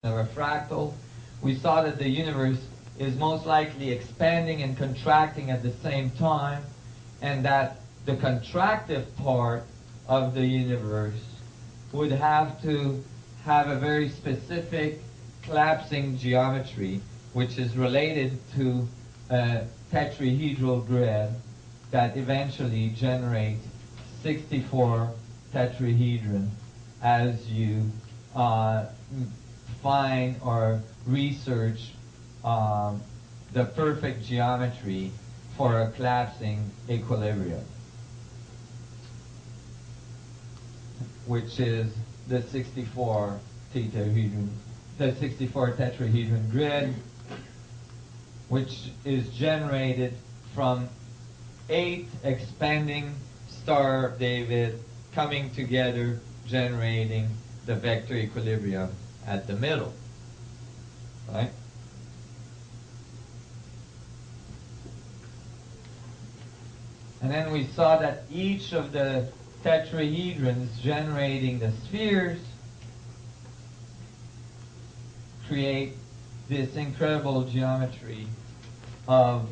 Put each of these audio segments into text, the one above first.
of a fractal. We saw that the universe is most likely expanding and contracting at the same time, and that the contractive part of the universe would have to have a very specific collapsing geometry, which is related to a tetrahedral grid that eventually generates 64 tetrahedron as you find or research the perfect geometry for a collapsing equilibrium, which is the 64 tetrahedron grid, which is generated from 8 expanding Star of David coming together, generating the vector equilibrium at the middle, right? And then we saw that each of the tetrahedrons generating the spheres create this incredible geometry of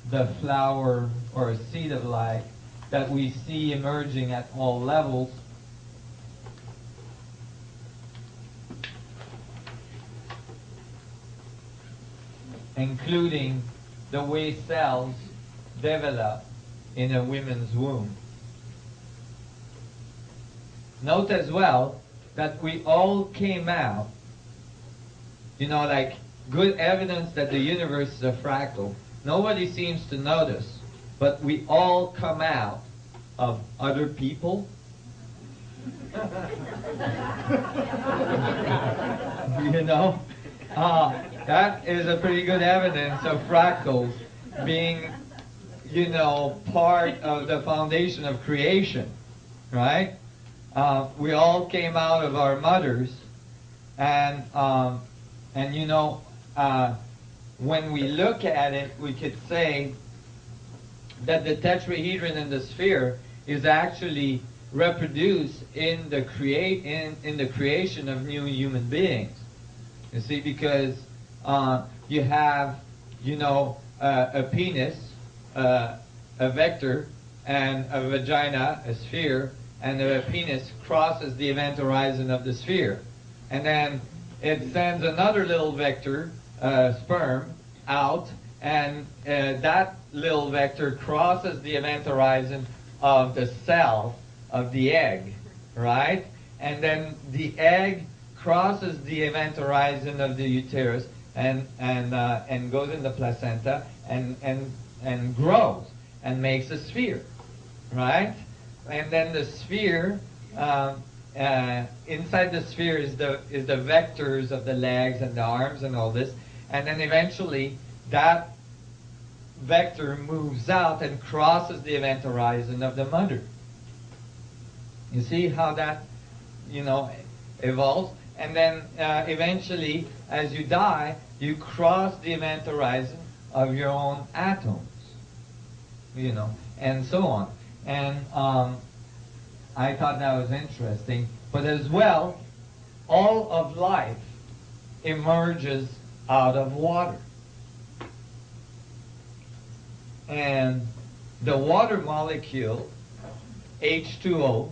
the flower or seed of light that we see emerging at all levels. Including the way cells develop in a woman's womb. Note as well that we all came out, like good evidence that the universe is a fractal. Nobody seems to notice, but we all come out of other people. That is a pretty good evidence of fractals being, part of the foundation of creation, right? We all came out of our mothers, and when we look at it, we could say that the tetrahedron in the sphere is actually reproduced in the creation of new human beings. You see, because you have, a penis, a vector, and a vagina, a sphere, and the penis crosses the event horizon of the sphere. And then it sends another little vector, sperm, out, and that little vector crosses the event horizon of the cell of the egg, right? And then the egg crosses the event horizon of the uterus and goes in the placenta and grows and makes a sphere, right? And then the sphere, inside the sphere is the vectors of the legs and the arms and all this, and then eventually that vector moves out and crosses the event horizon of the mother. You see how that, evolves? And then eventually, as you die, you cross the event horizon of your own atoms, and so on. And I thought that was interesting. But as well, all of life emerges out of water. And the water molecule, H2O,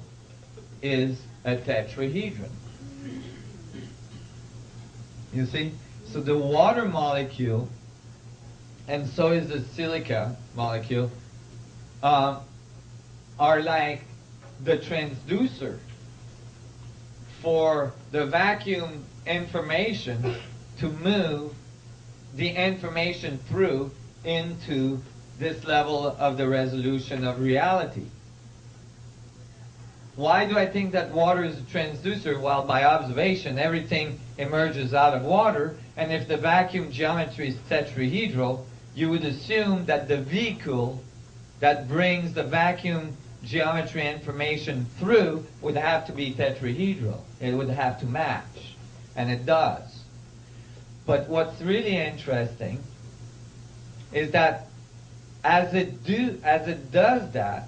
is a tetrahedron. You see? So the water molecule, and so is the silica molecule, are like the transducer for the vacuum information to move the information through into this level of the resolution of reality. Why do I think that water is a transducer? Well, by observation, everything emerges out of water, and if the vacuum geometry is tetrahedral, you would assume that the vehicle that brings the vacuum geometry information through would have to be tetrahedral. It would have to match, and it does. But what's really interesting is that as it does that,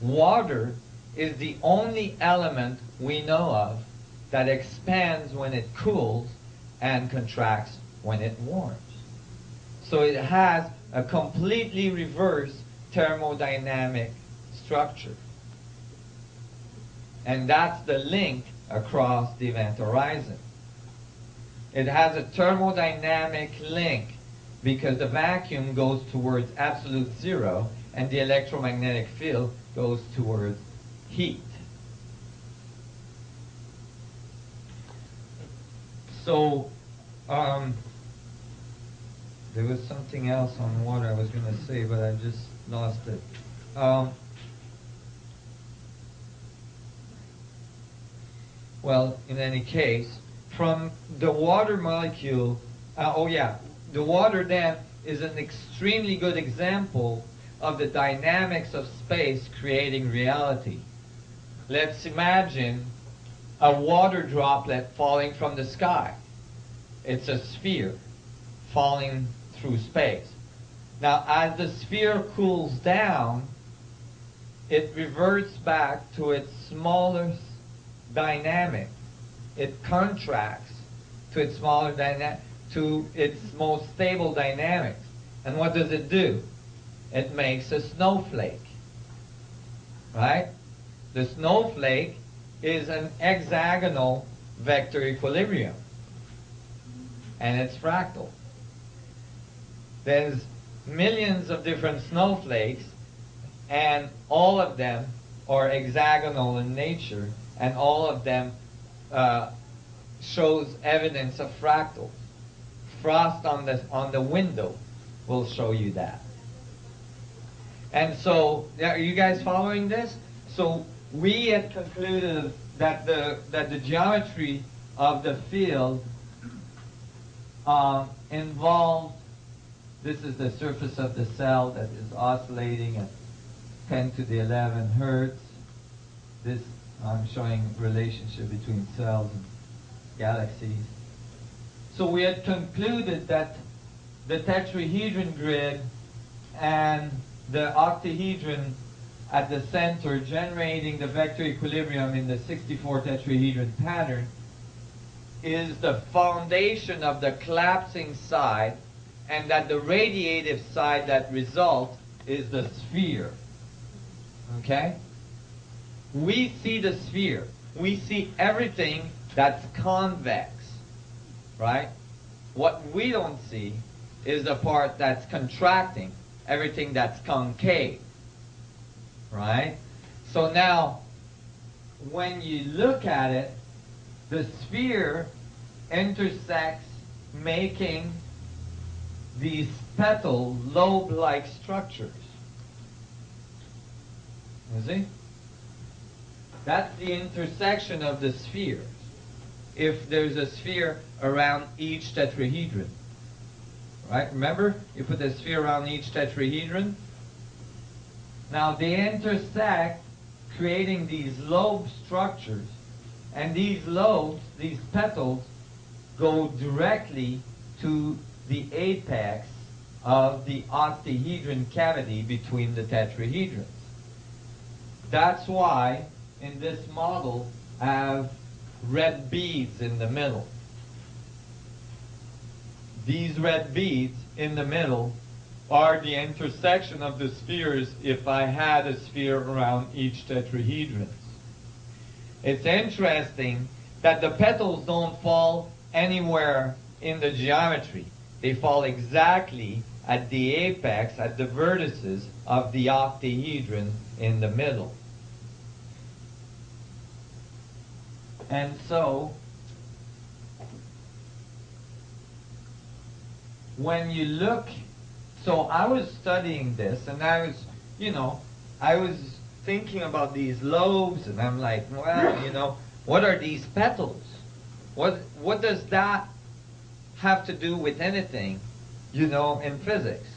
water is the only element we know of that expands when it cools and contracts when it warms. So it has a completely reversed thermodynamic structure. And that's the link across the event horizon. It has a thermodynamic link because the vacuum goes towards absolute zero and the electromagnetic field goes towards heat. So, there was something else on water I was going to say, but I just lost it. Well, in any case, from the water molecule, the water then is an extremely good example of the dynamics of space creating reality. Let's imagine a water droplet falling from the sky. It's a sphere falling through space. Now, as the sphere cools down, it reverts back to its smallest dynamic. It contracts to its smaller dynamic, to its most stable dynamics. And what does it do? It makes a snowflake, right? The snowflake is an hexagonal vector equilibrium, and it's fractal. There's millions of different snowflakes, and all of them are hexagonal in nature, and all of them shows evidence of fractals. Frost on the window will show you that. And so, are you guys following this? So we had concluded that the geometry of the field involved, this is the surface of the cell that is oscillating at 10 to the 11 hertz. This, I'm showing relationship between cells and galaxies. So we had concluded that the tetrahedron grid and the octahedron at the center generating the vector equilibrium in the 64 tetrahedron pattern is the foundation of the collapsing side, and that the radiative side that results is the sphere. Okay? We see the sphere. We see everything that's convex, right? What we don't see is the part that's contracting, everything that's concave, right? So now, when you look at it, the sphere intersects, making these petal lobe-like structures. You see? That's the intersection of the spheres. If there's a sphere around each tetrahedron, right? Remember, you put a sphere around each tetrahedron. Now they intersect, creating these lobe structures, and these lobes, these petals, go directly to the apex of the octahedron cavity between the tetrahedrons. That's why in this model I have red beads in the middle. These red beads in the middle are the intersection of the spheres if I had a sphere around each tetrahedron. It's interesting that the petals don't fall anywhere in the geometry. They fall exactly at the apex, at the vertices of the octahedron in the middle. And so, when you look, so I was studying this, and I was, I was thinking about these lobes, and I'm like, well, what are these petals? What does that have to do with anything, in physics?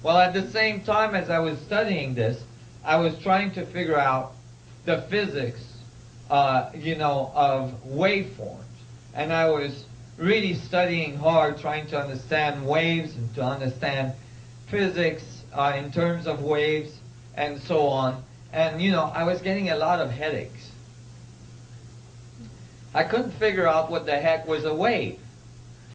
Well, at the same time as I was studying this, I was trying to figure out the physics, of waveforms. And I was really studying hard, trying to understand waves and to understand physics in terms of waves and so on. And, I was getting a lot of headaches. I couldn't figure out what the heck was a wave.